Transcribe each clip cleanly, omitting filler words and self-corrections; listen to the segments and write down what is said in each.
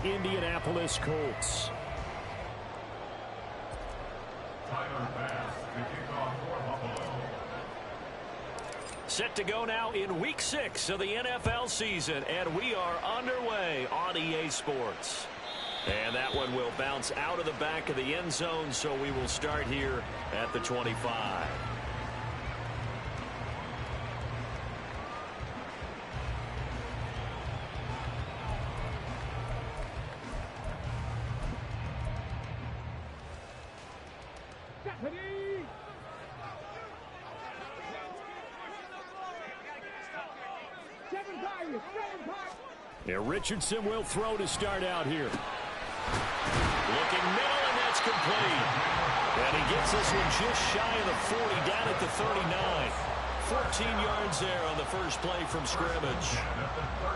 Indianapolis Colts. Set to go now in Week 6 of the NFL season, and we are underway on EA Sports. And that one will bounce out of the back of the end zone, so we will start here at the 25. Yeah, Richardson will throw to start out here. Looking middle, and that's complete. And he gets this one just shy of the 40, down at the 39. 14 yards there on the first play from scrimmage.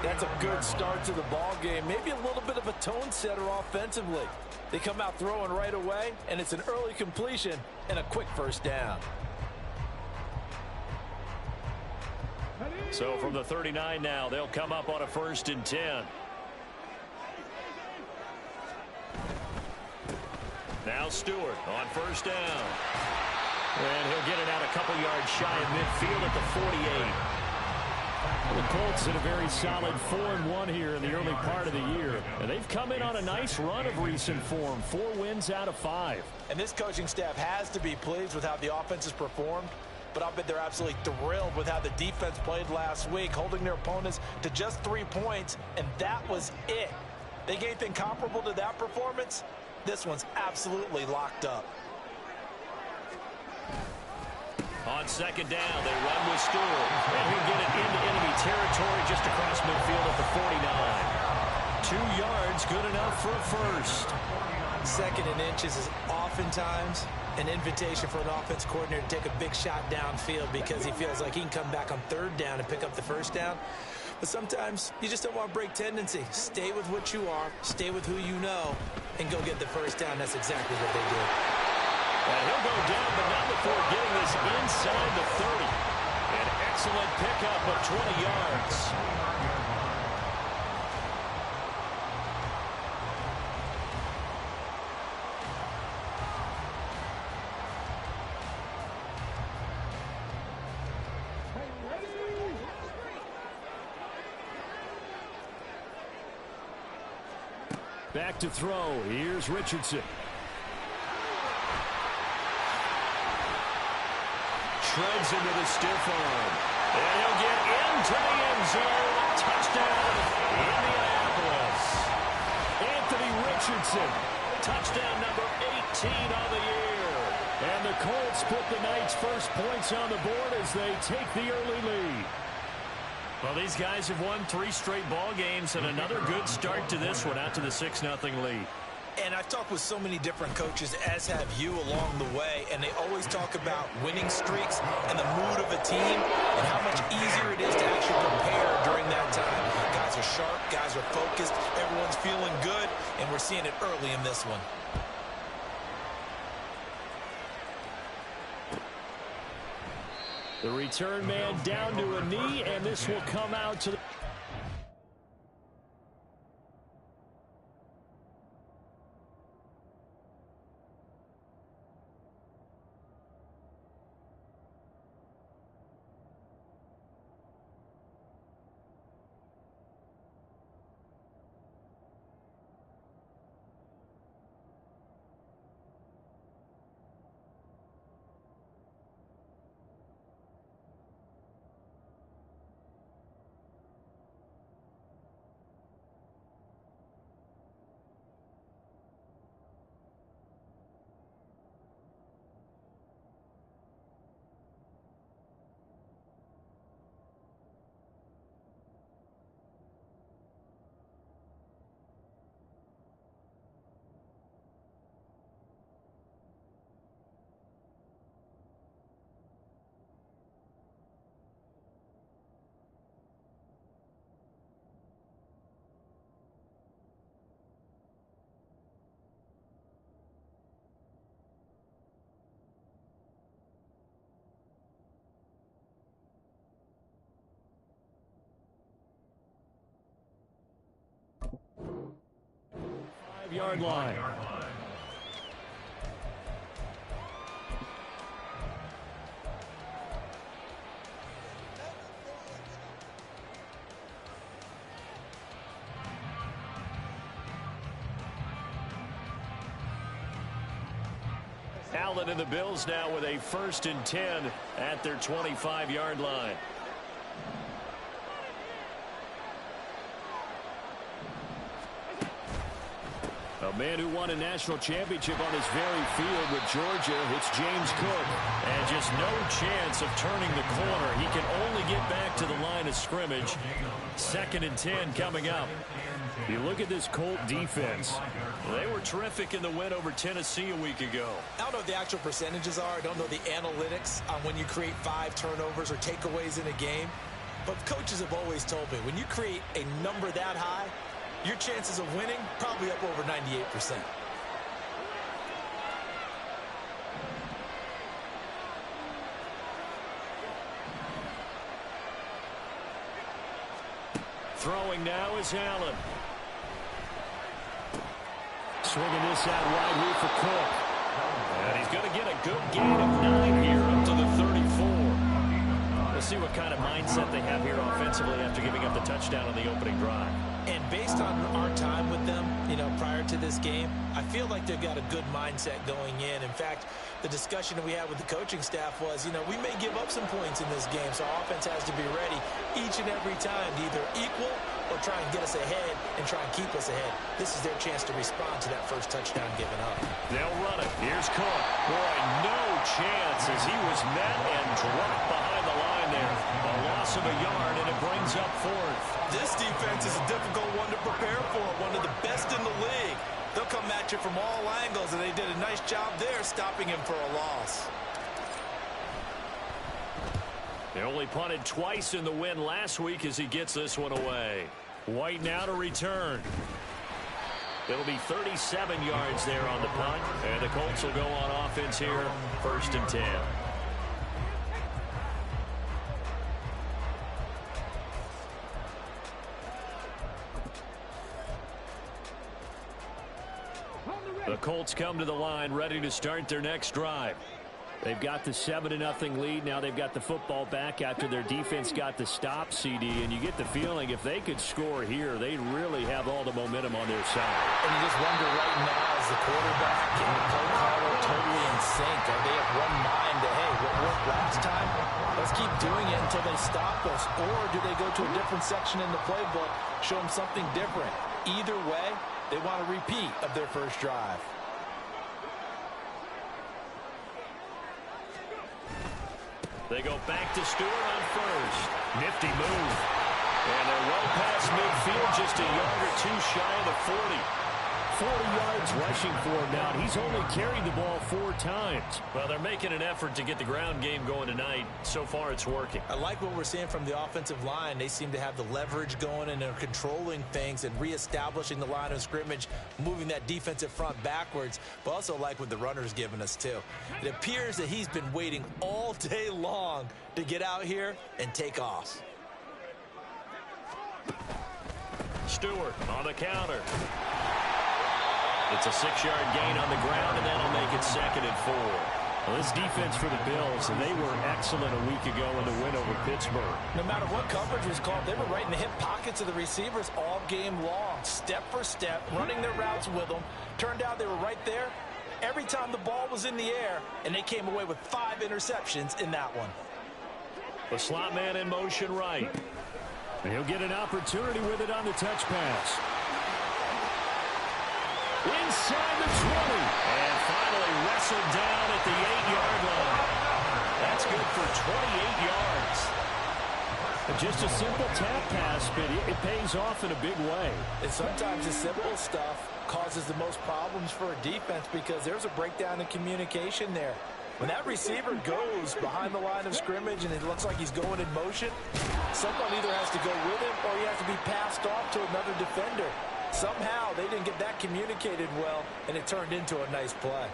That's a good start to the ball game. Maybe a little bit of a tone setter offensively. They come out throwing right away, and it's an early completion and a quick first down. So from the 39 now, they'll come up on a 1st and 10. Now Stewart on 1st down. And he'll get it out a couple yards shy of midfield at the 48. The Colts in a very solid 4-1 here in the early part of the year. And they've come in on a nice run of recent form. 4 wins out of 5. And this coaching staff has to be pleased with how the offense has performed. But I'll bet they're absolutely thrilled with how the defense played last week, holding their opponents to just 3 points, and that was it. They gave anything comparable to that performance? This one's absolutely locked up. On 2nd down, they run with Stewart, and he'll get it into enemy territory just across midfield at the 49. 2 yards, good enough for a first. 2nd and inches is oftentimes an invitation for an offense coordinator to take a big shot downfield because he feels like he can come back on 3rd down and pick up the 1st down. But sometimes you just don't want to break tendency. Stay with what you are, stay with who you know, and go get the 1st down. That's exactly what they did. And he'll go down, but not before getting this inside the 30. An excellent pickup of 20 yards. Back to throw. Here's Richardson. Shreds into the stiff arm. And he'll get into the end zone. Touchdown, Indianapolis. Anthony Richardson. Touchdown number 18 on the year. And the Colts put the night's first points on the board as they take the early lead. Well, these guys have won 3 straight ball games, and another good start to this one out to the 6-0 lead. And I've talked with so many different coaches, as have you along the way, and they always talk about winning streaks and the mood of a team and how much easier it is to actually prepare during that time. Guys are sharp, guys are focused, everyone's feeling good, and we're seeing it early in this one. The return man down to a knee, and this will come out to the... 25-yard line. Allen and the Bills now with a 1st and 10 at their 25-yard line. A man who won a national championship on this very field with Georgia, it's James Cook. And just no chance of turning the corner. He can only get back to the line of scrimmage. 2nd and 10 coming up. You look at this Colt defense. They were terrific in the win over Tennessee a week ago. I don't know what the actual percentages are. I don't know the analytics on when you create 5 turnovers or takeaways in a game. But coaches have always told me, when you create a number that high, your chances of winning probably up over 98%. Throwing now is Allen. Swinging this out wide here for Cook. And he's going to get a good gain of 9 here up to the 34. We'll see what kind of mindset they have here offensively after giving up the touchdown on the opening drive. And based on our time with them, prior to this game, I feel like they've got a good mindset going in. In fact, the discussion that we had with the coaching staff was, we may give up some points in this game, so our offense has to be ready each and every time to either equal or try and get us ahead and try and keep us ahead. This is their chance to respond to that first touchdown given up. They'll run it. Here's Cook. Boy, no chance as he was met and dropped behind the line there. A loss of a yard, and it brings up 4th. This defense is a difficult one to prepare for, one of the best in the league. They'll come at you from all angles, and they did a nice job there stopping him for a loss. They only punted twice in the win last week as he gets this one away. White now to return. It'll be 37 yards there on the punt, and the Colts will go on offense here, 1st and 10. The Colts come to the line ready to start their next drive. They've got the 7-0 lead. Now they've got the football back after their defense got the stop, CD. And you get the feeling if they could score here, they really have all the momentum on their side. And you just wonder right now, is the quarterback and the play caller totally in sync? Are they of one mind that, hey, what worked last time, let's keep doing it until they stop us? Or do they go to a different section in the playbook, show them something different? Either way, they want a repeat of their first drive. They go back to Stewart on 1st. Nifty move. And they're well past midfield, just a yard or 2 shy of the 40. 40 yards rushing for him now. He's only carried the ball 4 times. Well, they're making an effort to get the ground game going tonight. So far, it's working. I like what we're seeing from the offensive line. They seem to have the leverage going, and they're controlling things and reestablishing the line of scrimmage, moving that defensive front backwards, but also like what the runner's giving us, too. It appears that he's been waiting all day long to get out here and take off. Stewart on the counter. It's a 6-yard gain on the ground, and that'll make it 2nd and 4. Well, this defense for the Bills, they were excellent a week ago in the win over Pittsburgh. No matter what coverage was called, they were right in the hip pockets of the receivers all game long, step for step, running their routes with them. Turned out they were right there every time the ball was in the air, and they came away with 5 interceptions in that one. The slot man in motion right. And he'll get an opportunity with it on the touch pass. Inside the 20. And finally wrestled down at the 8-yard line. That's good for 28 yards. Just a simple tap pass, but it pays off in a big way. And sometimes the simple stuff causes the most problems for a defense because there's a breakdown in communication there. When that receiver goes behind the line of scrimmage and it looks like he's going in motion, someone either has to go with him or he has to be passed off to another defender. Somehow they didn't get that communicated well, and it turned into a nice play.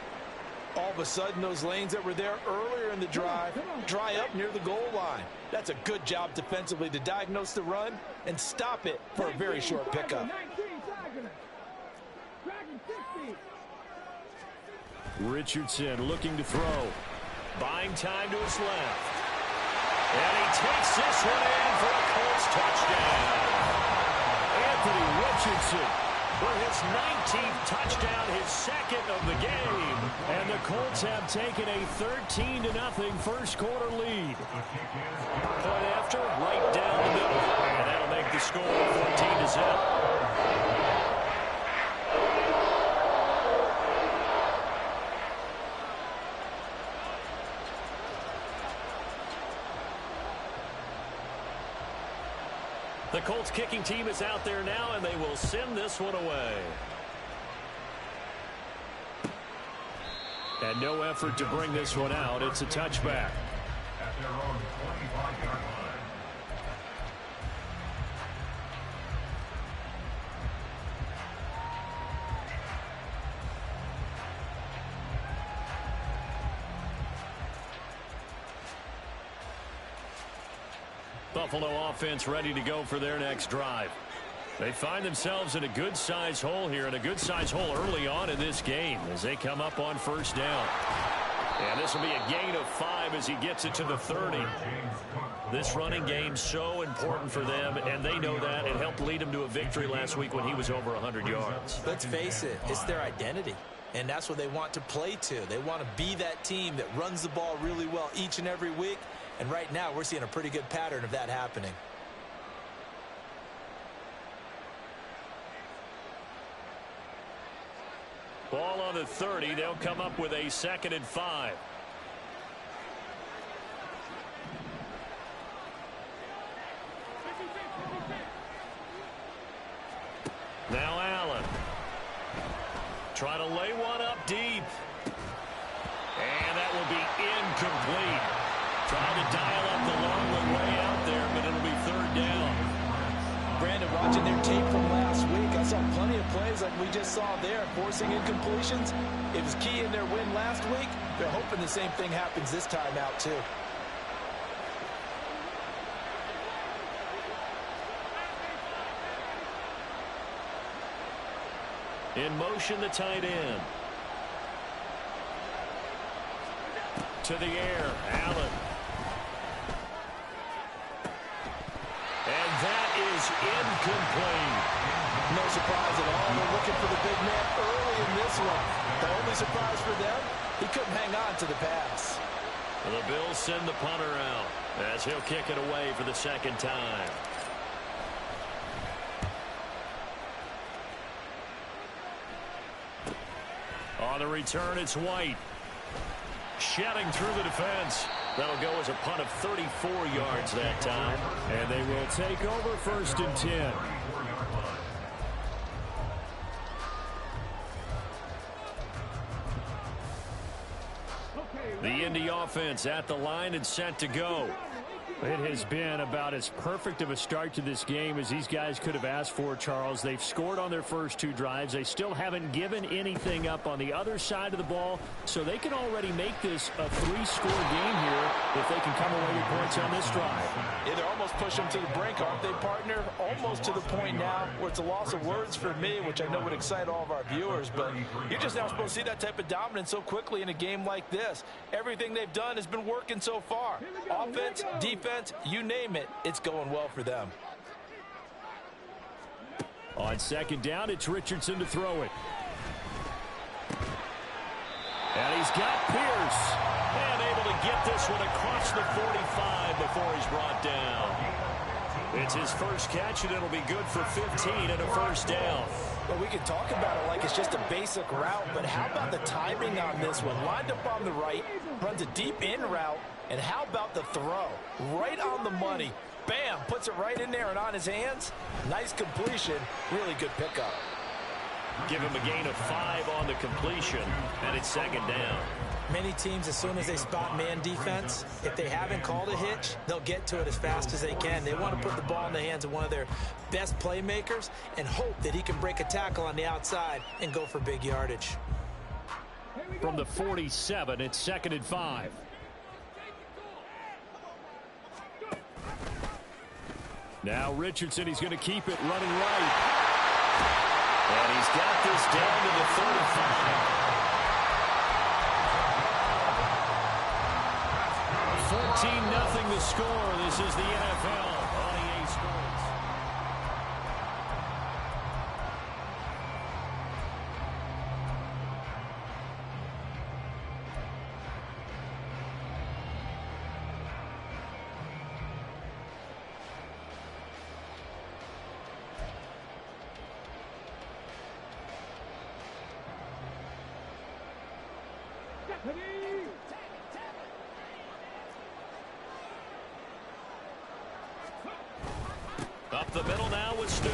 All of a sudden, those lanes that were there earlier in the drive dry up near the goal line. That's a good job defensively to diagnose the run and stop it for a very short pickup. Richardson looking to throw. Buying time to his left. And he takes this one in for a Colts touchdown. Anthony Richardson for his 19th touchdown, his second of the game. And the Colts have taken a 13-0 first quarter lead. Point after, right down the middle. And that'll make the score 14-0. The Colts kicking team is out there now, and they will send this one away. And no effort to bring this one out. It's a touchback. At their own 25-yard line. Buffalo offense ready to go for their next drive. They find themselves in a good-sized hole here, and a good-sized hole early on in this game as they come up on first down. And this will be a gain of 5 as he gets it to the 30. This running game so important for them, and they know that. It helped lead them to a victory last week when he was over 100 yards. Let's face it, it's their identity. And that's what they want to play to. They want to be that team that runs the ball really well each and every week. And right now, we're seeing a pretty good pattern of that happening. Ball on the 30. They'll come up with a 2nd and 5. Now Allen. Trying to lay one up deep. And that will be incomplete. Trying to dial up the long one way out there, but it'll be 3rd down. Brandon, watching their tape from last week, I saw plenty of plays like we just saw there, forcing incompletions. It was key in their win last week. They're hoping the same thing happens this time out, too. In motion, the tight end. To the air, Allen. And that is incomplete. No surprise at all. They're looking for the big man early in this one. The only surprise for them, he couldn't hang on to the pass. The Bills send the punter out as he'll kick it away for the 2nd time. On the return, it's White. Shedding through the defense. That'll go as a punt of 34 yards that time. And they will take over 1st and 10. The Indy offense at the line and set to go. It has been about as perfect of a start to this game as these guys could have asked for, Charles. They've scored on their first 2 drives. They still haven't given anything up on the other side of the ball, so they can already make this a 3-score game here if they can come away with points on this drive. Yeah, they're almost pushing them to the brink, aren't they, partner? Almost to the point now where it's a loss of words for me, which I know would excite all of our viewers, but you're just now supposed to see that type of dominance so quickly in a game like this. Everything they've done has been working so far. Offense, defense, you name it, it's going well for them. On 2nd down, it's Richardson to throw it. And he's got Pierce. And able to get this one across the 45 before he's brought down. It's his first catch, and it'll be good for 15 and a 1st down. Well, we can talk about it like it's just a basic route, but how about the timing on this one? Lined up on the right, runs a deep in route, and how about the throw? Right on the money. Bam, puts it right in there and on his hands. Nice completion, really good pickup. Give him a gain of 5 on the completion, and it's 2nd down. Many teams, as soon as they spot man defense, if they haven't called a hitch, they'll get to it as fast as they can. They want to put the ball in the hands of one of their best playmakers and hope that he can break a tackle on the outside and go for big yardage. From the 47, it's 2nd and 5. Now Richardson, he's going to keep it running right. And he's got this down to the 35. 14-0 the score. This is the NFL on EA Sports. Up the middle now with Stewart.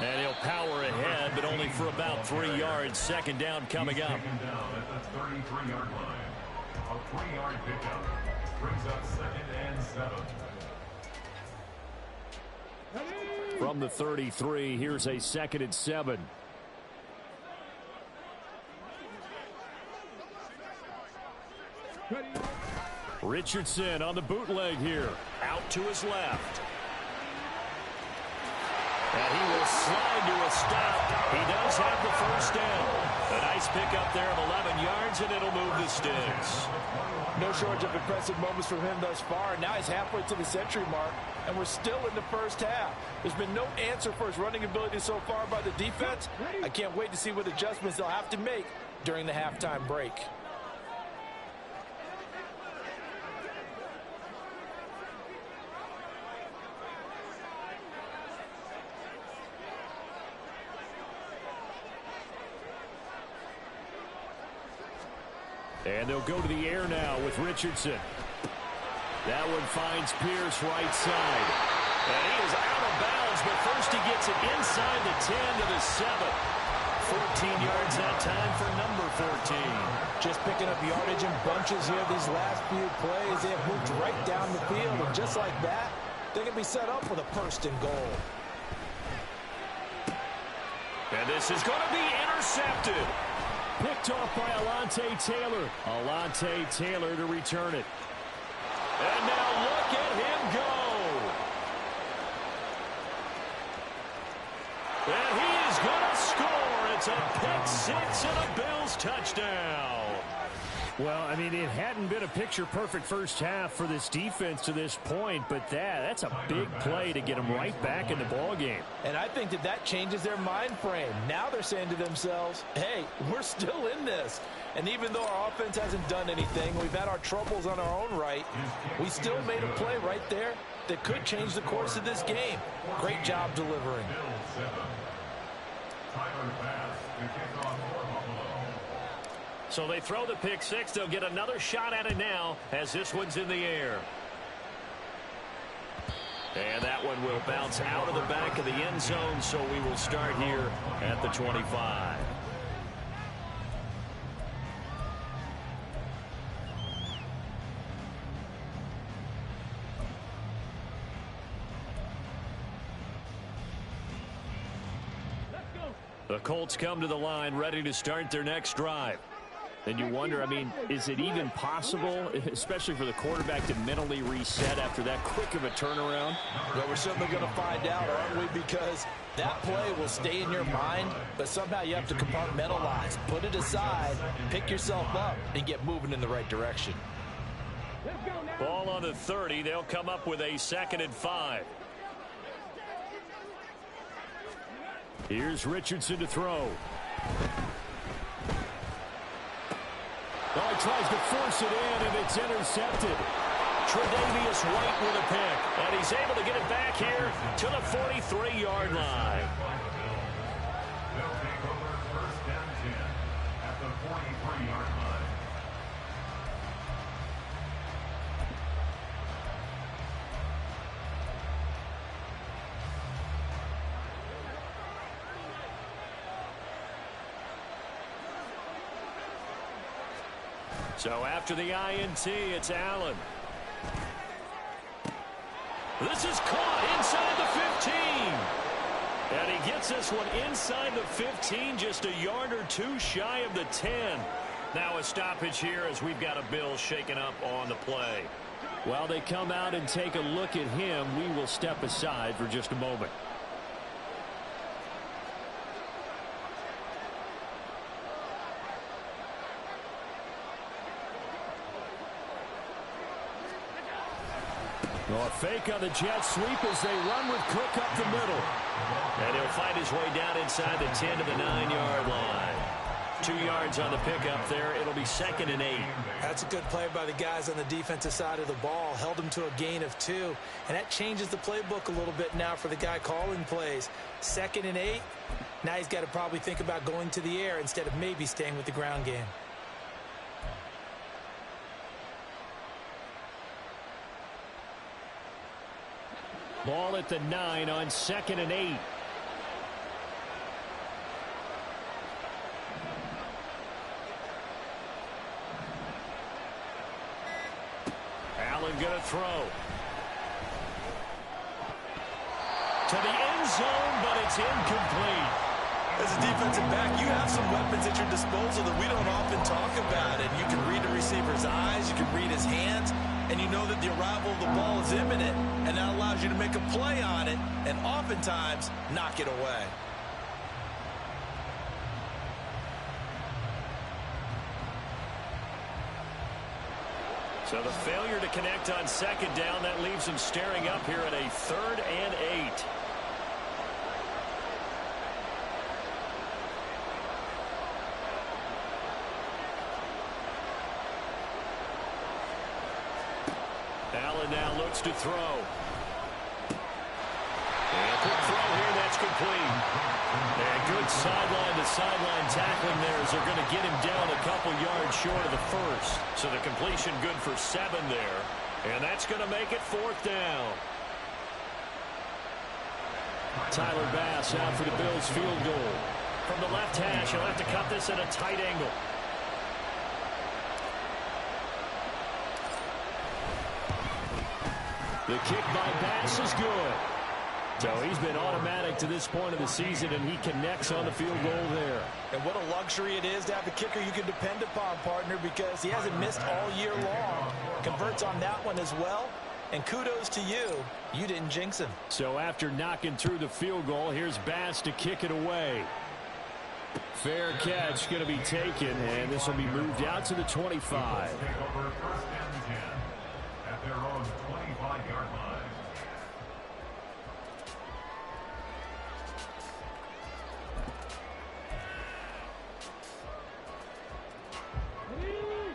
And he'll power ahead, but only for about 3 yards. Second down coming up. Second down at the 33-yard line. A 3-yard pickup brings up 2nd and 7. From the 33, here's a 2nd and 7. Richardson on the bootleg here. Out to his left. And he will slide to a stop. He does have the first down. A nice pickup there of 11 yards, and it'll move the sticks. No shortage of impressive moments from him thus far. Now he's halfway to the century mark, and we're still in the first half. There's been no answer for his running ability so far by the defense. I can't wait to see what adjustments they'll have to make during the halftime break. And they'll go to the air now with Richardson. That one finds Pierce right side. And he is out of bounds, but first he gets it inside the 10 to the 7. 14 yards that time for number 14. Just picking up yardage in bunches here these last few plays. They have moved right down the field, and just like that, they can be set up with a first and goal. And this is going to be intercepted. Picked off by Alontae Taylor. Alontae Taylor to return it. And now look at him go. And he is going to score. It's a pick six and a Bills touchdown. Well, I mean, it hadn't been a picture-perfect first half for this defense to this point, but that's a big play to get them right back in the ballgame. And I think that changes their mind frame. Now they're saying to themselves, hey, we're still in this. And even though our offense hasn't done anything, we've had our troubles on our own right, we still made a play right there that could change the course of this game. Great job delivering. So they throw the pick six. They'll get another shot at it now as this one's in the air. And that one will bounce out of the back of the end zone, so we will start here at the 25. The Colts come to the line ready to start their next drive. And you wonder, I mean, is it even possible, especially for the quarterback, to mentally reset after that quick of a turnaround? Well, we're certainly going to find out, aren't we? Because that play will stay in your mind, but somehow you have to compartmentalize, put it aside, pick yourself up, and get moving in the right direction. Ball on the 30. They'll come up with a 2nd and 5. Here's Richardson to throw. Oh, he tries to force it in, and it's intercepted. Tre'Davious White with a pick, and he's able to get it back here to the 43-yard line. They'll take over 1st and 10 at the 43-yard line. So after the INT, it's Allen. This is caught inside the 15. And he gets this one inside the 15, just a yard or two shy of the 10. Now a stoppage here as we've got a Bill shaken up on the play. While they come out and take a look at him, we will step aside for just a moment. Well, a fake on the jet sweep as they run with Cook up the middle. And he'll find his way down inside the 10 to the 9-yard line. 2 yards on the pickup there. It'll be 2nd and 8. That's a good play by the guys on the defensive side of the ball. Held him to a gain of 2. And that changes the playbook a little bit now for the guy calling plays. 2nd and 8. Now he's got to probably think about going to the air instead of maybe staying with the ground game. Ball at the 9 on 2nd and 8. Allen going to throw. To the end zone, but it's incomplete. As a defensive back, you have some weapons at your disposal that we don't often talk about. And you can read the receiver's eyes, you can read his hands, and you know that the arrival of the ball is imminent, and that allows you to make a play on it and oftentimes knock it away. So the failure to connect on 2nd down, that leaves him staring up here at a 3rd and 8. Allen now looks to throw. And quick throw here, that's complete. And good sideline-to-sideline tackling there as they're going to get him down a couple yards short of the first. So the completion good for 7 there. And that's going to make it 4th down. Tyler Bass out for the Bills field goal. From the left hash, he'll have to cut this at a tight angle. The kick by Bass is good. So he's been automatic to this point of the season, and he connects on the field goal there. And what a luxury it is to have a kicker you can depend upon, partner, because he hasn't missed all year long. Converts on that one as well. And kudos to you. You didn't jinx him. So after knocking through the field goal, here's Bass to kick it away. Fair catch going to be taken, and this will be moved out to the 25. Take over 1st and 10 at their own 25-yard line.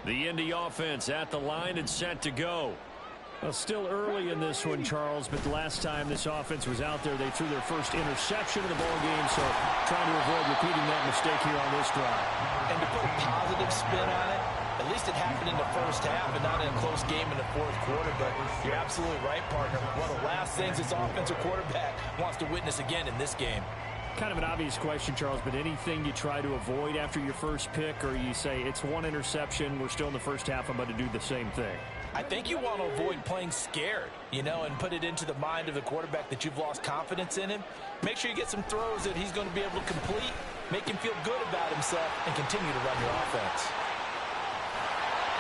The Indy offense at the line and set to go. Well, still early in this one, Charles, but the last time this offense was out there, they threw their first interception of the ball game, so trying to avoid repeating that mistake here on this drive. And to put a positive spin on it, at least it happened in the first half and not in a close game in the 4th quarter, but you're absolutely right, partner. One of the last things this offensive quarterback wants to witness again in this game. Kind of an obvious question, Charles, but anything you try to avoid after your first pick, or you say it's one interception, we're still in the first half, I'm about to do the same thing? I think you want to avoid playing scared, you know, and put it into the mind of the quarterback that you've lost confidence in him. Make sure you get some throws that he's going to be able to complete, make him feel good about himself, and continue to run your offense.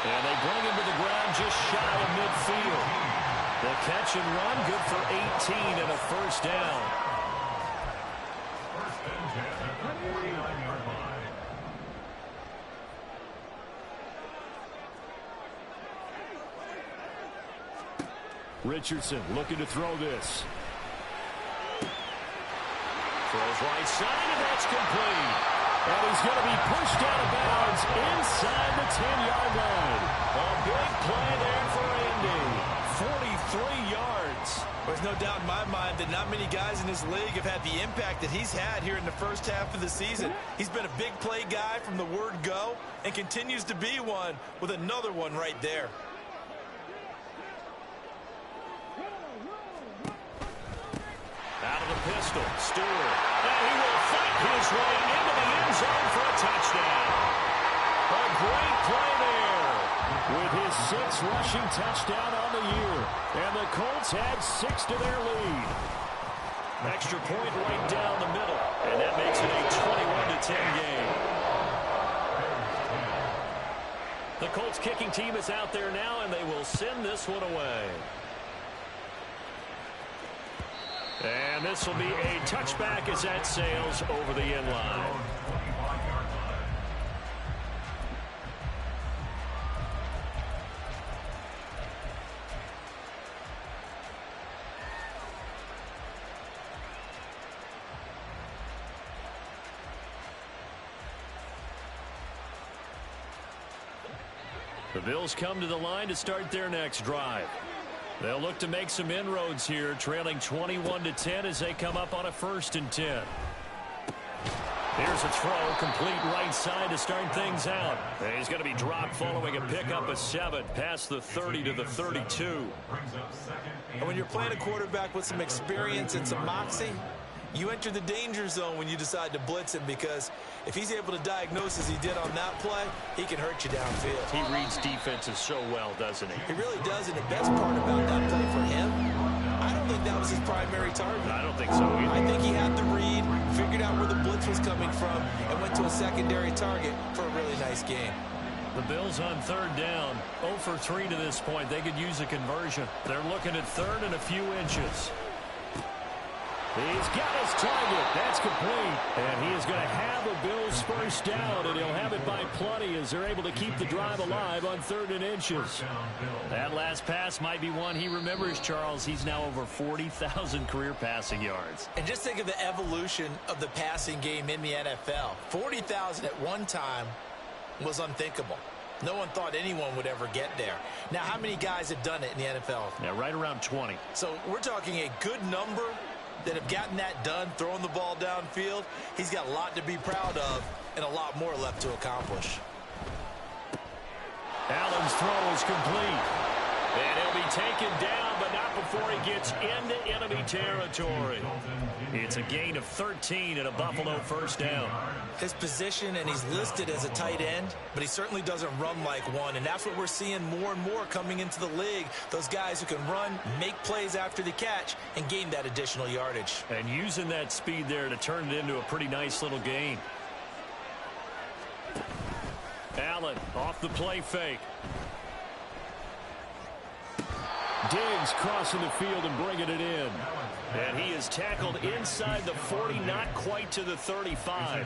And they bring him to the ground just shy of midfield. The catch and run, good for 18 and a first down. 1st and 10 at the 49-yard line. Richardson looking to throw this. Throws right side, and that's complete. And he's going to be pushed out of bounds inside the 10-yard line. A big play there for Indy. 43 yards. There's no doubt in my mind that not many guys in this league have had the impact that he's had here in the first half of the season. He's been a big play guy from the word go and continues to be one with another one right there. Out of the pistol, Stewart. And he will fight his way into the end zone for a touchdown. A great play there with his 6th rushing touchdown on the year. And the Colts add 6 to their lead. Extra point right down the middle. And that makes it a 21-10 game. The Colts kicking team is out there now, and they will send this one away. And this will be a touchback as that sails over the end line. The Bills come to the line to start their next drive. They'll look to make some inroads here, trailing 21-10 as they come up on a 1st and 10. Here's a throw, complete right side to start things out. And he's going to be dropped following a pickup of 7 past the 30 to the 32. And when you're playing a quarterback with some experience and some moxie, you enter the danger zone when you decide to blitz him, because if he's able to diagnose as he did on that play, he can hurt you downfield. He reads defenses so well, doesn't he? He really does, and the best part about that play for him, I don't think that was his primary target. I don't think so either. I think he had the read, figured out where the blitz was coming from, and went to a secondary target for a really nice game. The Bills on 3rd down, 0 for 3 to this point. They could use a conversion. They're looking at 3rd and a few inches. He's got his target. That's complete. And he is going to have a Bills first down, and he'll have it by plenty as they're able to keep the drive alive on 3rd and inches. That last pass might be one he remembers, Charles. He's now over 40,000 career passing yards. And just think of the evolution of the passing game in the NFL. 40,000 at one time was unthinkable. No one thought anyone would ever get there. Now, how many guys have done it in the NFL? Yeah, right around 20. So we're talking a good number that have gotten that done, throwing the ball downfield. He's got a lot to be proud of and a lot more left to accomplish. Allen's throw is complete. And he'll be taken down, but not before he gets into enemy territory. It's a gain of 13 and a Buffalo first down. His position, and he's listed as a tight end, but he certainly doesn't run like one, and that's what we're seeing more and more coming into the league. Those guys who can run, make plays after the catch, and gain that additional yardage. And using that speed there to turn it into a pretty nice little gain. Allen off the play fake. Diggs crossing the field and bringing it in. And he is tackled inside the 40, not quite to the 35.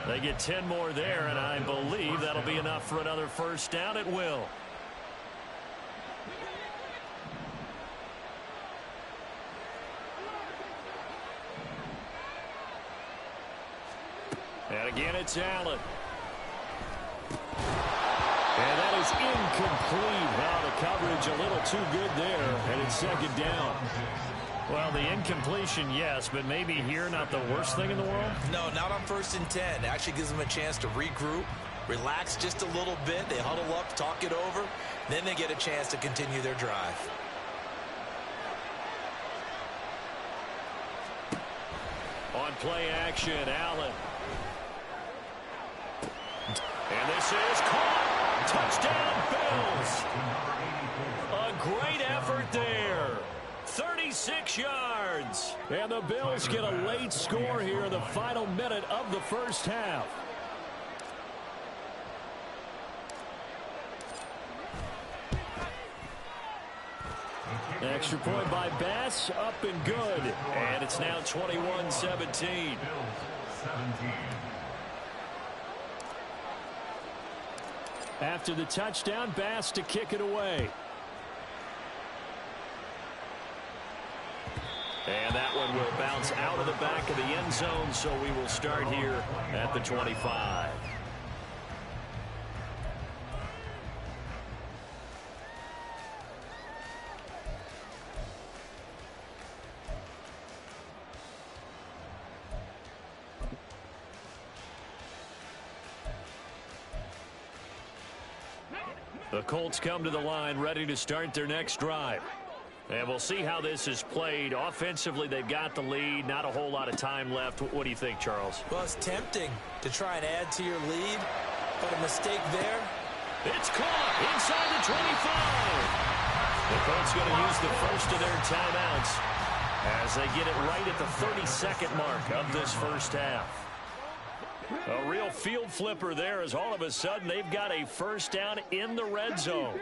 They get 10 more there, and I believe that'll be enough for another first down. It will. And again, it's Allen. And that is incomplete. Wow, the coverage a little too good there, and it's 2nd down. Well, the incompletion, yes, but maybe here not the worst thing in the world? No, not on 1st and 10. It actually gives them a chance to regroup, relax just a little bit. They huddle up, talk it over. Then they get a chance to continue their drive. On play action, Allen. And this is caught. Touchdown, Bills. A great effort there. 36 yards. And the Bills get a late score here in the final minute of the first half. Extra point by Bass, up and good. And it's now 21-17. After the touchdown, Bass to kick it away. And that one will bounce out of the back of the end zone, so we will start here at the 25. The Colts come to the line ready to start their next drive. And we'll see how this is played. Offensively, they've got the lead. Not a whole lot of time left. What do you think, Charles? Well, it's tempting to try and add to your lead, but a mistake there. It's caught inside the 25. The Colts going to use the first of their timeouts as they get it right at the 32nd mark of this first half. A real field flipper there as all of a sudden they've got a first down in the red zone.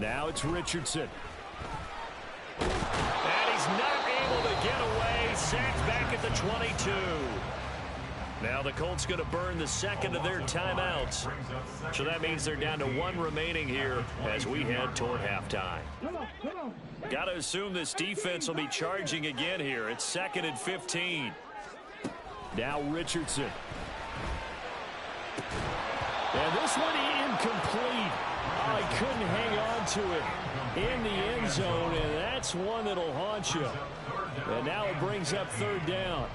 Now it's Richardson. And he's not able to get away. Sacked back at the 22. Now the Colts going to burn the second of their timeouts. So that means they're down to one remaining here as we head toward halftime. Got to assume this defense will be charging again here. It's 2nd and 15. Now Richardson. And this one incomplete. Oh, he couldn't hang on to it in the end zone, and that's one that'll haunt you. And now it brings up 3rd down.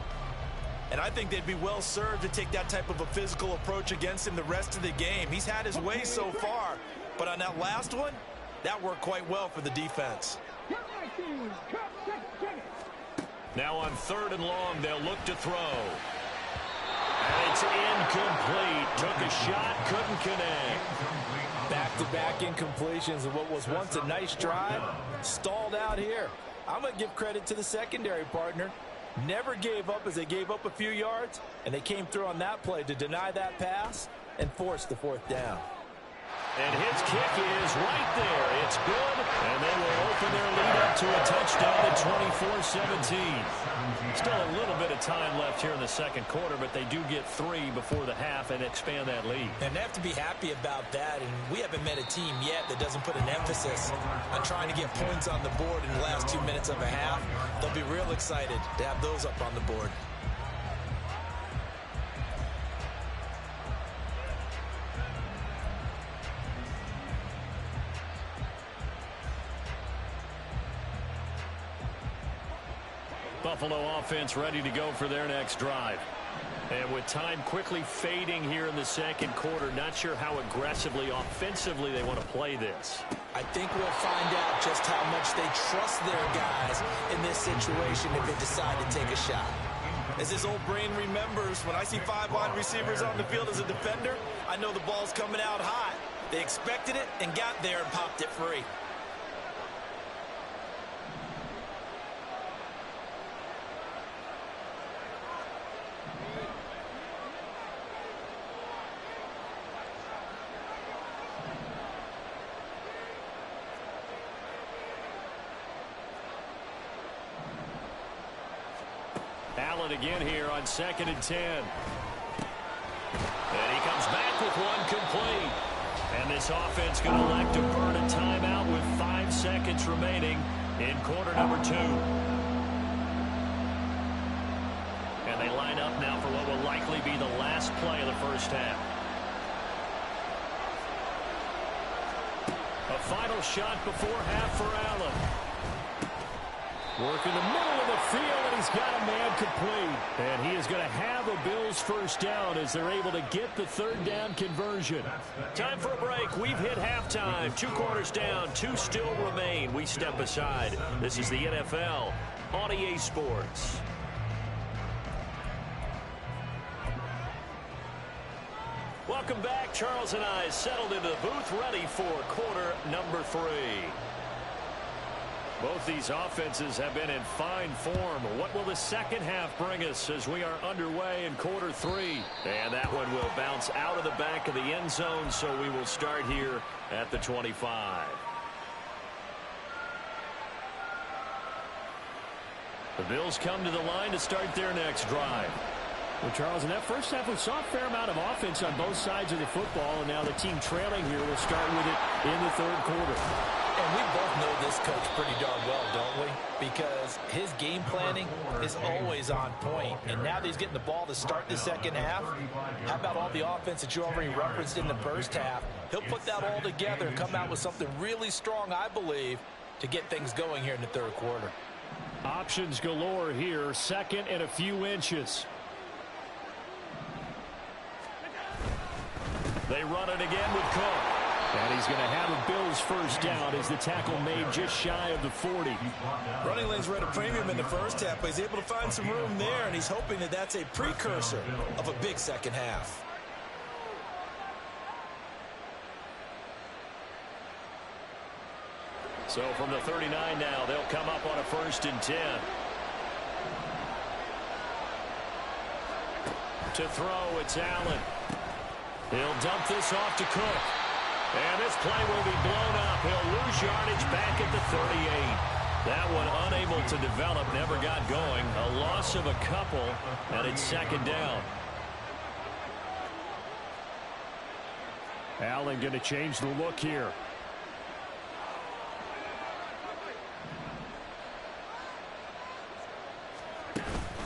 And I think they'd be well served to take that type of a physical approach against him the rest of the game. He's had his way so far, but on that last one, that worked quite well for the defense. Now on 3rd and long, they'll look to throw. And it's incomplete. Took a shot, couldn't connect. Back-to-back incompletions of what was once a nice drive, stalled out here. I'm going to give credit to the secondary partner. Never gave up as they gave up a few yards, and they came through on that play to deny that pass and force the 4th down. And his kick is right there. It's good, and they will open their lead up to a touchdown at 24-17. Still a little bit of time left here in the 2nd quarter, but they do get 3 before the half and expand that lead. And they have to be happy about that, and we haven't met a team yet that doesn't put an emphasis on trying to get points on the board in the last 2 minutes of a half. They'll be real excited to have those up on the board. Buffalo offense ready to go for their next drive. And with time quickly fading here in the 2nd quarter, not sure how aggressively, offensively they want to play this. I think we'll find out just how much they trust their guys in this situation if they decide to take a shot. As his old brain remembers, when I see 5 wide receivers on the field as a defender, I know the ball's coming out high. They expected it and got there and popped it free. Allen again here on 2nd and 10. And he comes back with one complete. And this offense going to elect to burn a timeout with 5 seconds remaining in quarter number 2. And they line up now for what will likely be the last play of the 1st half. A final shot before half for Allen. Work in the middle of the field, and he's got a man complete. And he is going to have a Bills 1st down as they're able to get the 3rd down conversion. Time for a break. We've hit halftime. 2 quarters down, 2 still remain. We step aside. This is the NFL on EA Sports. Welcome back. Charles and I settled into the booth, ready for quarter number 3. Both these offenses have been in fine form. What will the 2nd half bring us as we are underway in quarter 3? And that one will bounce out of the back of the end zone, so we will start here at the 25. The Bills come to the line to start their next drive. Well, Charles, in that 1st half, we saw a fair amount of offense on both sides of the football, and now the team trailing here will start with it in the 3rd quarter. And we both know this coach pretty darn well, don't we? Because his game planning is always on point. And now that he's getting the ball to start the 2nd half, how about all the offense that you already referenced in the 1st half? He'll put that all together and come out with something really strong, I believe, to get things going here in the 3rd quarter. Options galore here. 2nd and a few inches. They run it again with Cook. And he's going to have a Bills 1st down as the tackle made just shy of the 40. Running lanes were at a premium in the 1st half, but he's able to find some room there, and he's hoping that that's a precursor of a big 2nd half. So from the 39 now, they'll come up on a 1st and 10. To throw, it's Allen. He'll dump this off to Cook. And this play will be blown up. He'll lose yardage back at the 38. That one unable to develop, never got going. A loss of a couple, and it's 2nd down. Allen going to change the look here.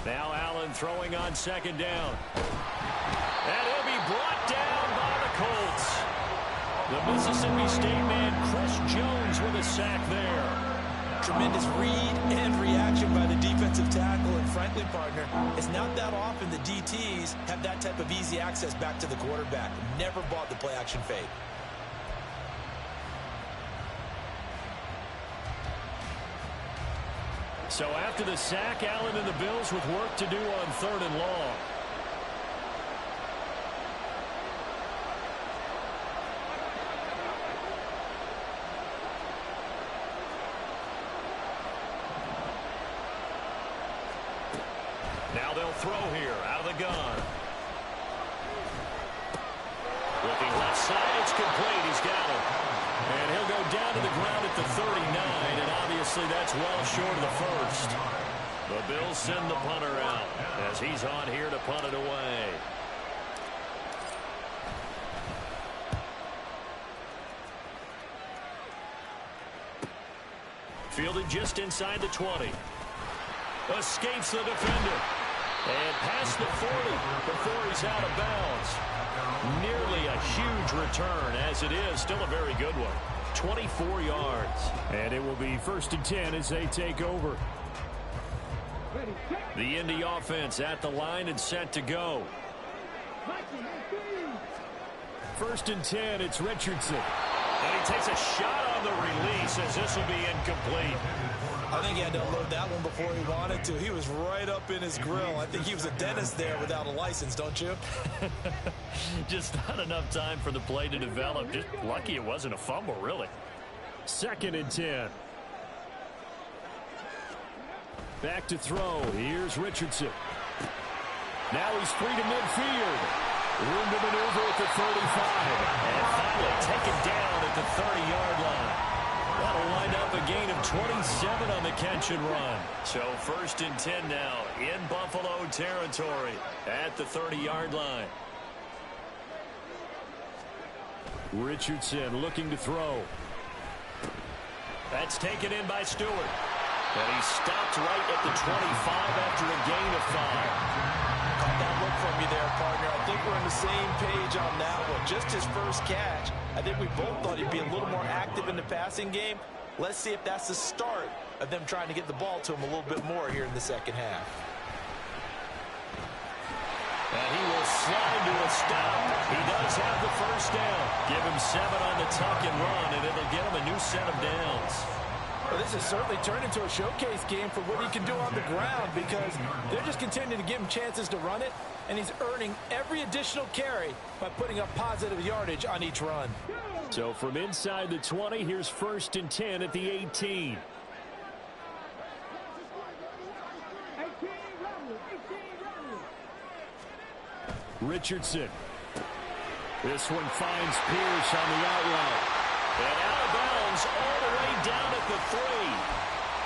Now Allen throwing on second down. And he'll be brought down by the Colts. The Mississippi State man, Chris Jones, with a sack there. Tremendous read and reaction by the defensive tackle. And frankly, partner, it's not that often the DTs have that type of easy access back to the quarterback. Never bought the play-action fade. So after the sack, Allen and the Bills with work to do on 3rd and long. Now they'll throw here out of the gun. Looking left side, it's complete. He's got it. And he'll go down to the ground at the 39, and obviously that's well short of the first. The Bills send the punter out as he's on here to punt it away. Fielded just inside the 20. Escapes the defender. And past the 40 before he's out of bounds. Nearly a huge return, as it is. Still a very good one. 24 yards. And it will be 1st and 10 as they take over. The Indy offense at the line and set to go. 1st and 10, it's Richardson. And he takes a shot on the release as this will be incomplete. I think he had to unload that one before he wanted to. He was right up in his grill. I think he was a dentist there without a license, don't you? Just not enough time for the play to develop. Just lucky it wasn't a fumble, really. 2nd and 10. Back to throw. Here's Richardson. Now he's free to midfield. Room to maneuver at the 35. And finally taken down at the 30-yard line. That'll wind up a gain of 27 on the catch and run. So 1st and 10 now in Buffalo territory at the 30-yard line. Richardson looking to throw. That's taken in by Stewart. And he stopped right at the 25 after a gain of 5. Caught that look from you there, partner. I think we're on the same page on that one. Just his first catch. I think we both thought he'd be a little more active in the passing game. Let's see if that's the start of them trying to get the ball to him a little bit more here in the second half. And he will slide to a stop. He does have the first down. Give him 7 on the tuck and run, and it'll get him a new set of downs. Well, this has certainly turned into a showcase game for what he can do on the ground because they're just continuing to give him chances to run it, and he's earning every additional carry by putting up positive yardage on each run. So from inside the 20, here's 1st and 10 at the 18. Richardson. This one finds Pierce on the out route. And out of bounds all the way down at the 3.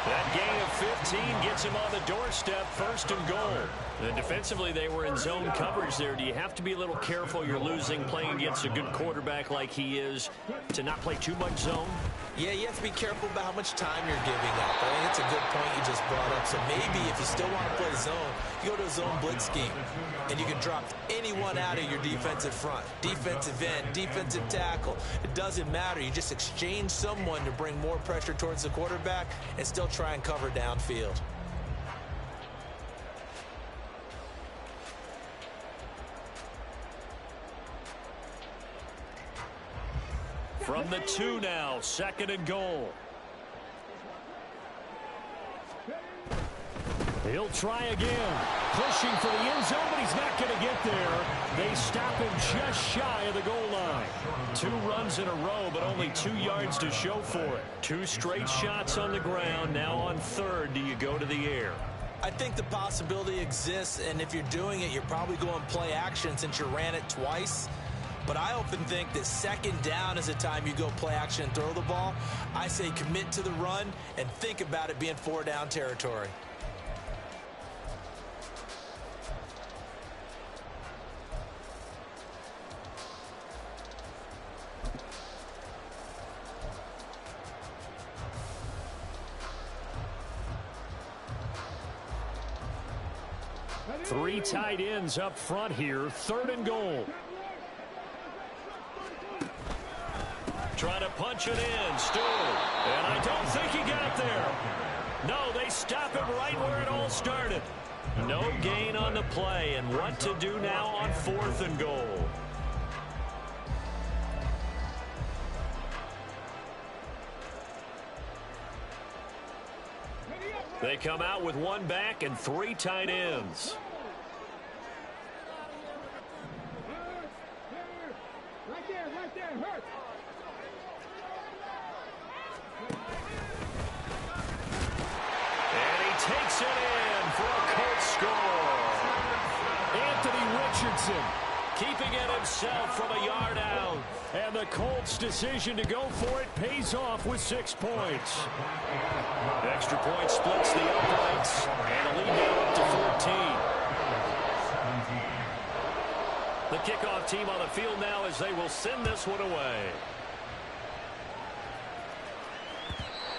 That gain of 15 gets him on the doorstep, 1st and goal. And defensively, they were in zone coverage there. Do you have to be a little careful? You're losing, playing against a good quarterback like he is, to not play too much zone? Yeah, you have to be careful about how much time you're giving up. I think it's a good point you just brought up. So maybe if you still want to play zone, you go to a zone blitz scheme, and you can drop anyone out of your defensive front. Defensive end, defensive tackle. It doesn't matter. You just exchange someone to bring more pressure towards the quarterback and still try and cover downfield. From the 2 now, 2nd and goal. He'll try again. Pushing for the end zone, but he's not going to get there. They stop him just shy of the goal line. 2 runs in a row, but only 2 yards to show for it. 2 straight shots on the ground. Now on 3rd, do you go to the air? I think the possibility exists, and if you're doing it, you're probably going play action since you ran it twice. But I often think that 2nd down is the time you go play action and throw the ball. I say commit to the run and think about it being 4 down territory. Three tight ends up front here. 3rd and goal. Trying to punch it in. Stewart. And I don't think he got there. No, they stop him right where it all started. No gain on the play. And what to do now on 4th and goal. They come out with 1 back and 3 tight ends. Right there, hurt. And he takes it in for a Colts score. Anthony Richardson Keeping it himself from a yard out. And the Colts' decision to go for it pays off with 6 points. Extra point splits the uprights. And a lead now up to 14. The kickoff team on the field now as they will send this one away.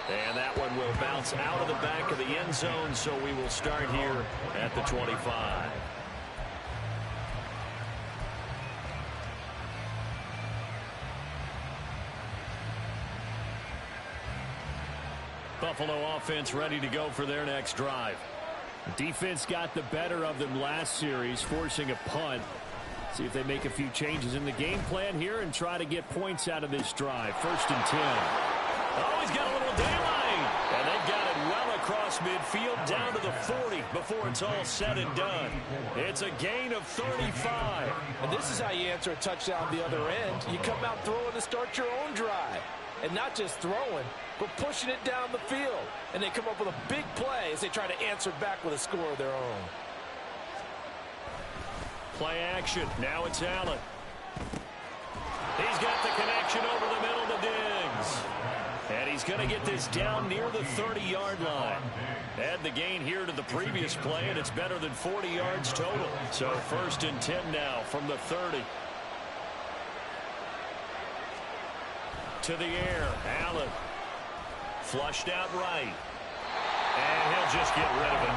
And that one will bounce out of the back of the end zone, so we will start here at the 25. Buffalo offense ready to go for their next drive. Defense got the better of them last series, forcing a punt. See if they make a few changes in the game plan here and try to get points out of this drive. 1st and 10. Oh, he's got a little daylight. And they've got it well across midfield down to the 40 before it's all said and done. It's a gain of 35. And this is how you answer a touchdown the other end. You come out throwing to start your own drive. And not just throwing, but pushing it down the field. And they come up with a big play as they try to answer back with a score of their own. Play action. Now it's Allen. He's got the connection over the middle to Diggs. And he's going to get this down near the 30-yard line. Add the gain here to the previous play, and it's better than 40 yards total. So 1st and 10 now from the 30. To the air. Allen. Flushed out right. And he'll just get rid of it.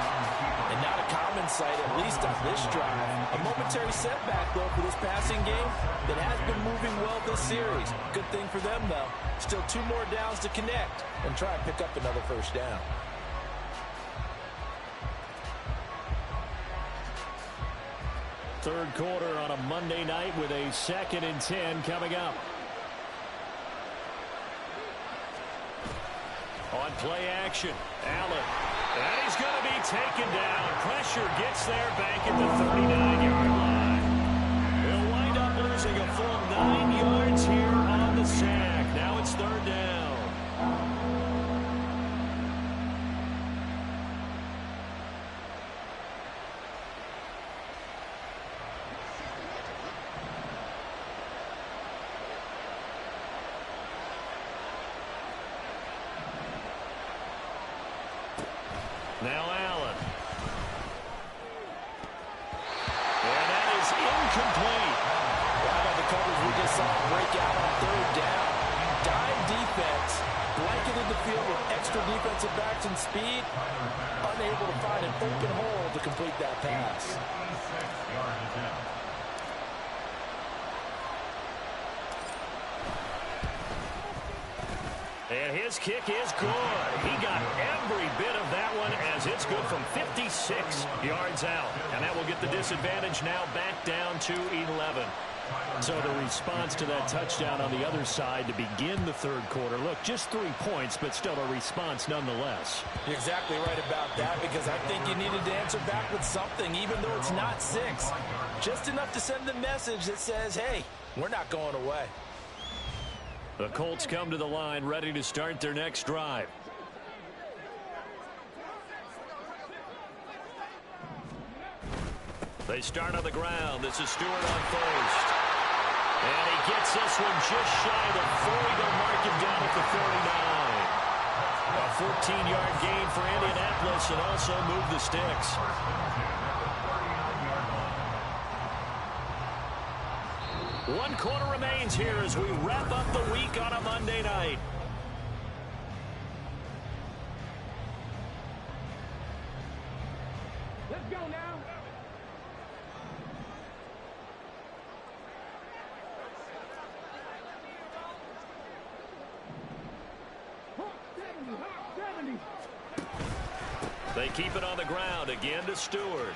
And not a common sight, at least on this drive. A momentary setback, though, for this passing game that has been moving well this series. Good thing for them, though. Still 2 more downs to connect and try and pick up another 1st down. Third quarter on a Monday night with a 2nd and 10 coming up. On play action, Allen. And he's going to be taken down. Pressure gets there back at the 39-yard line. He'll wind up losing a full 9 yards here on the sack. Now it's 3rd down. Now Allen. And that is incomplete. Wow, the coverage we just saw break out on 3rd down. Dime defense, blanketed the field with extra defensive backs and speed. Unable to find an open hole to complete that pass. And his kick is good. He got every bit of that one as it's good from 56 yards out. And that will get the disadvantage now back down to 11. So the response to that touchdown on the other side to begin the 3rd quarter. Look, just 3 points, but still a response nonetheless. You're exactly right about that, because I think you needed to answer back with something, even though it's not 6. Just enough to send the message that says, hey, we're not going away. The Colts come to the line ready to start their next drive. They start on the ground. This is Stewart on 1st. And he gets this one just shy of the 40. They'll mark him down at the 49. A 14-yard gain for Indianapolis and also move the sticks. One quarter remains here as we wrap up the week on a Monday night. Let's go now. They keep it on the ground again to Stewart.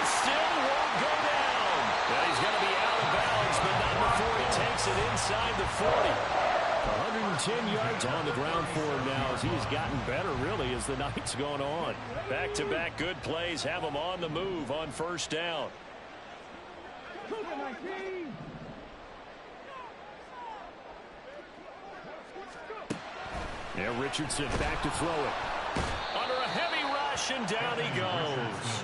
Still won't go down. Well, he's going to be out of bounds, but not before he takes it inside the 40. 110 yards on the ground for him now as he has gotten better, really, as the night's gone on. Back-to-back good plays have him on the move on first down. Yeah, Richardson back to throw it. Under a heavy rush, and down he goes.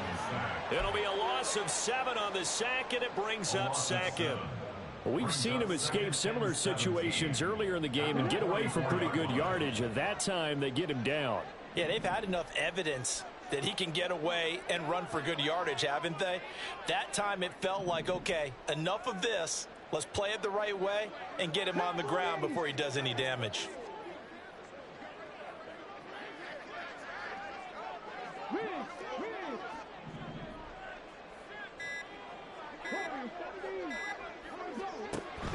It'll be a loss of 7 on the sack, and it brings up second. We've seen him escape similar situations earlier in the game and get away from pretty good yardage. At that time, they get him down. Yeah, they've had enough evidence that he can get away and run for good yardage, haven't they? That time it felt like, okay, enough of this. Let's play it the right way and get him on the ground before he does any damage.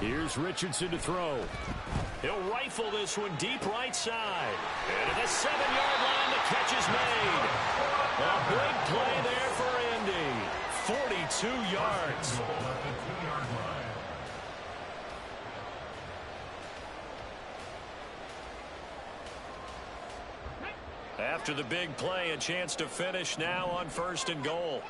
Here's Richardson to throw. He'll rifle this one deep right side. And at the 7-yard line, the catch is made. A big play there for Indy. 42 yards. After the big play, a chance to finish now on 1st and goal.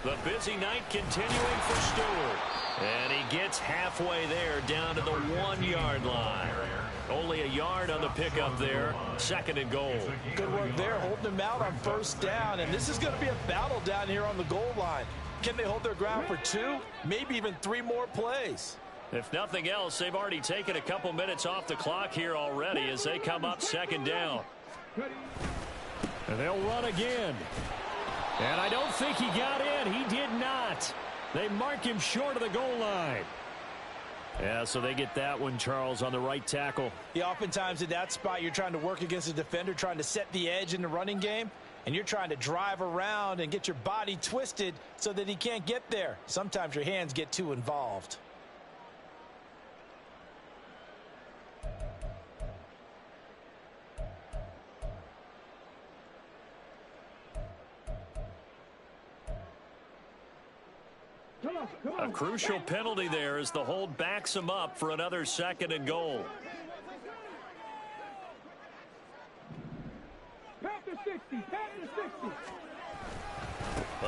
The busy night continuing for Stewart. And he gets halfway there down to the 1-yard line. Only a yard on the pickup there. 2nd and goal. Good work there, holding him out on first down. And this is going to be a battle down here on the goal line. Can they hold their ground for 2, maybe even 3 more plays? If nothing else, they've already taken a couple minutes off the clock here already as they come up 2nd down. And they'll run again. And I don't think he got in. He did not. They mark him short of the goal line. Yeah, so they get that one, Charles, on the right tackle. Yeah, oftentimes in that spot, you're trying to work against a defender, trying to set the edge in the running game, and you're trying to drive around and get your body twisted so that he can't get there. Sometimes your hands get too involved. A crucial penalty there as the hold backs him up for another 2nd and goal.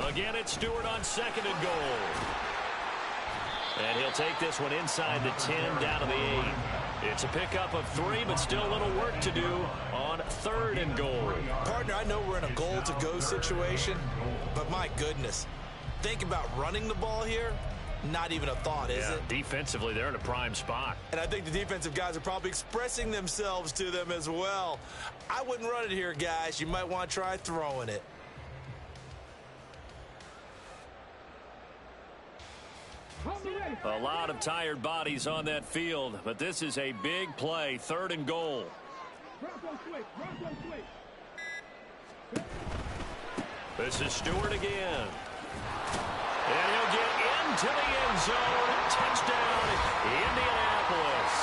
Again, it's Stewart on 2nd and goal. And he'll take this one inside the 10 down to the 8. It's a pickup of 3, but still a little work to do on 3rd and goal. Partner, I know we're in a goal-to-go situation, but my goodness. Think about running the ball here. Not even a thought, is it? Defensively, they're in a prime spot. And I think the defensive guys are probably expressing themselves to them as well. I wouldn't run it here, guys. You might want to try throwing it. A lot of tired bodies on that field, but this is a big play. 3rd and goal. This is Stewart again. And he'll get into the end zone. Touchdown, Indianapolis.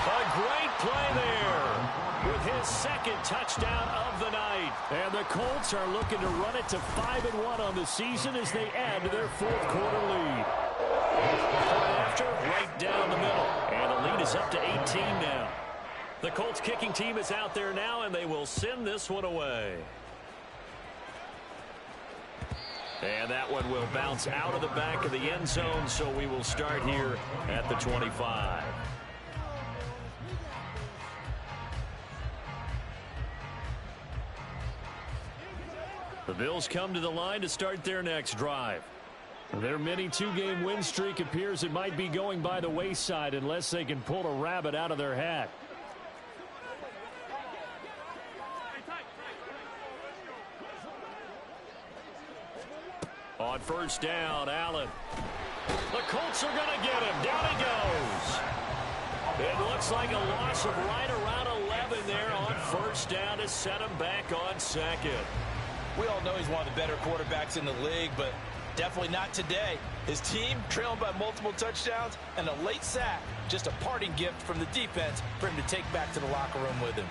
A great play there with his 2nd touchdown of the night. And the Colts are looking to run it to 5-1 on the season as they add to their 4th quarter lead. After, right down the middle. And the lead is up to 18 now. The Colts kicking team is out there now, and they will send this one away. And that one will bounce out of the back of the end zone, so we will start here at the 25. The Bills come to the line to start their next drive. Their mini 2-game win streak appears it might be going by the wayside unless they can pull a rabbit out of their hat. On first down, Allen. The Colts are going to get him. Down he goes. It looks like a loss of right around 11 there on first down to set him back on 2nd. We all know he's one of the better quarterbacks in the league, but definitely not today. His team trailing by multiple touchdowns, and a late sack, just a parting gift from the defense for him to take back to the locker room with him.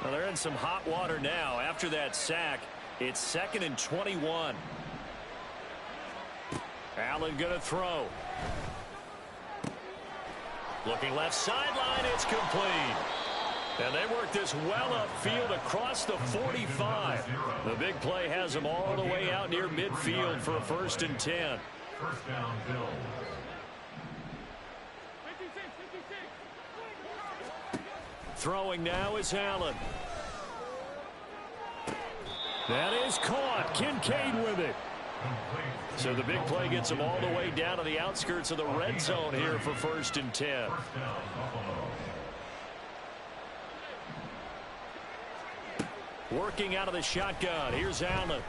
Well, they're in some hot water now. After that sack, it's 2nd and 21. Allen going to throw. Looking left sideline, it's complete. And they work this well upfield across the 45. The big play has them all the way out near midfield for a 1st and 10. First down, Bills. Throwing now is Allen. That is caught. Kincaid with it. So the big play gets them all the way down to the outskirts of the red zone here for 1st and 10. Working out of the shotgun. Here's Allen.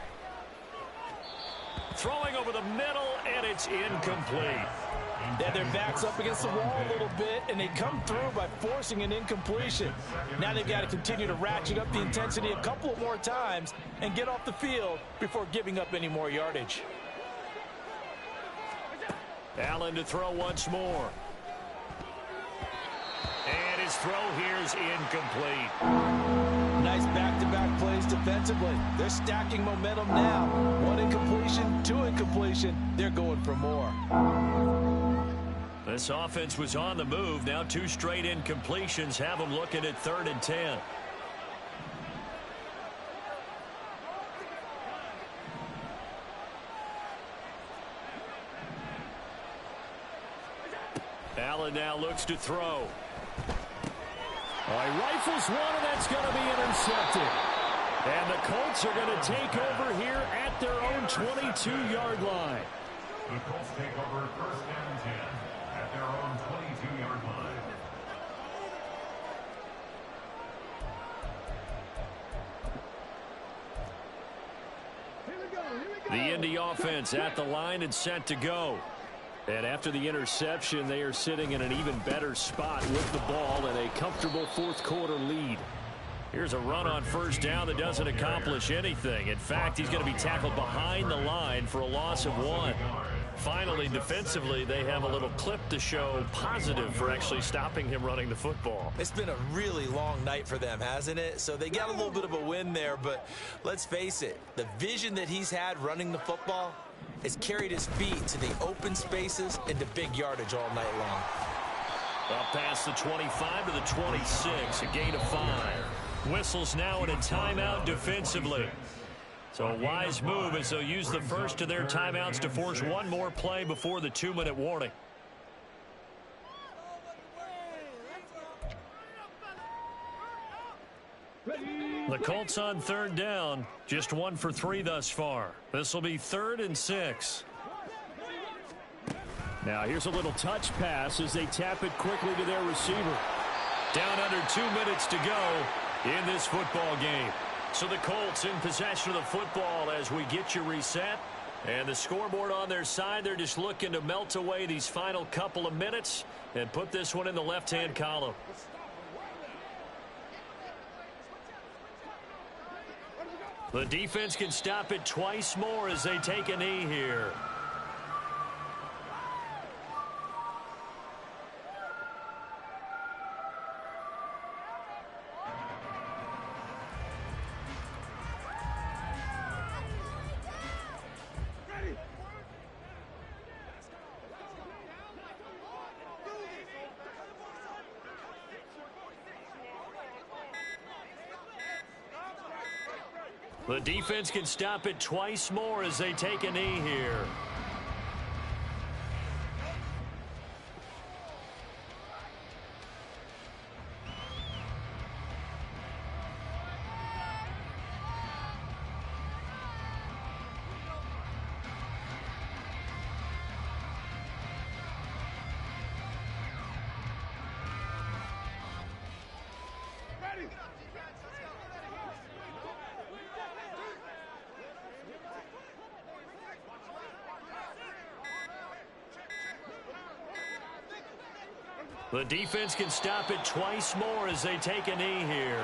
Throwing over the middle, and it's incomplete. They had their backs up against the wall a little bit, and they come through by forcing an incompletion. Now they've got to continue to ratchet up the intensity a couple of more times and get off the field before giving up any more yardage. Allen to throw once more. And his throw here is incomplete. Nice back-to-back plays defensively. They're stacking momentum now. 1 incompletion, 2 incompletion. They're going for more. This offense was on the move. Now 2 straight incompletions have them looking at 3rd and 10. Allen now looks to throw. He rifles one, and that's going to be intercepted. And the Colts are going to take over here at their own 22-yard line. The Colts take over 1st and 10 at their own 22-yard line. The Indy offense at the line and set to go. And after the interception, they are sitting in an even better spot with the ball and a comfortable 4th quarter lead. Here's a run on 1st down that doesn't accomplish anything. In fact, he's going to be tackled behind the line for a loss of 1. Finally, defensively, they have a little clip to show positive for actually stopping him running the football. It's been a really long night for them, hasn't it? So they got a little bit of a win there, but let's face it, the vision that he's had running the football has carried his feet to the open spaces and to big yardage all night long. Up past the 25 to the 26, a gain of 5. Whistles now and a timeout defensively. So a wise move as they'll use the first of their timeouts to force one more play before the 2-minute warning. The Colts on 3rd down, just 1 for 3 thus far. This will be 3rd and 6. Now here's a little touch pass as they tap it quickly to their receiver. Down under 2 minutes to go in this football game. So the Colts in possession of the football as we get you reset. And the scoreboard on their side, they're just looking to melt away these final couple of minutes and put this one in the left-hand column. The defense can stop it twice more as they take a knee here. The defense can stop it twice more as they take a knee here. The defense can stop it twice more as they take a knee here.